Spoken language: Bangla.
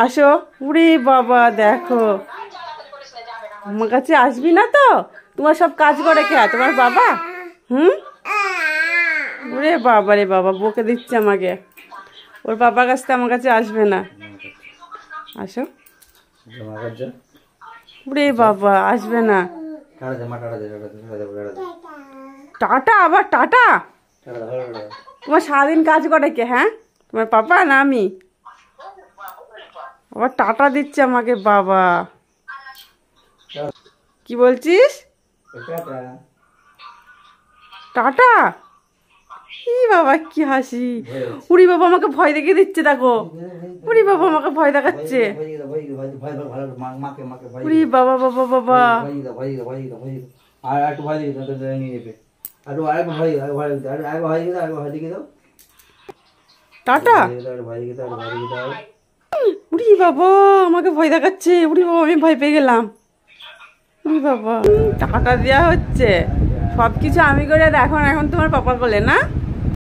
আসো। উরে বাবা দেখো, আমার কাছে আসবি না তো? তোমার সব কাজ করে কে? তোমার বাবা? ওরে বাবা রে বাবা, বকে দিচ্ছে আমাকে। ওর বাবার কাছ থেকে আমার কাছে আসবে না। আসো। ওরে বাবা, আসবে না। টাটা? আবার টাটা? তোমার সারাদিন কাজ করে কে? হ্যাঁ, তোমার পাপা না আমি? আবার টাটা দিচ্ছে আমাকে বাবা। কি বলছিস? টাটা? ই বাবা, কি হাসি! উড়ি বাবা, আমাকে ভয় দেখিয়ে দিচ্ছে দেখো। উড়ি বাবা, আমাকে ভয় দেখাচ্ছে। উড়ি বাবা বাবা বাবা। টাটা? উড়ি বাবা, আমাকে ভয় দেখাচ্ছে। উড়ি বাবা, আমি ভয় পেয়ে গেলাম। উড়ি বাবা, টাটা দেওয়া হচ্ছে। সব কিছু আমি করে, এখন তোমার পাপা বলে না।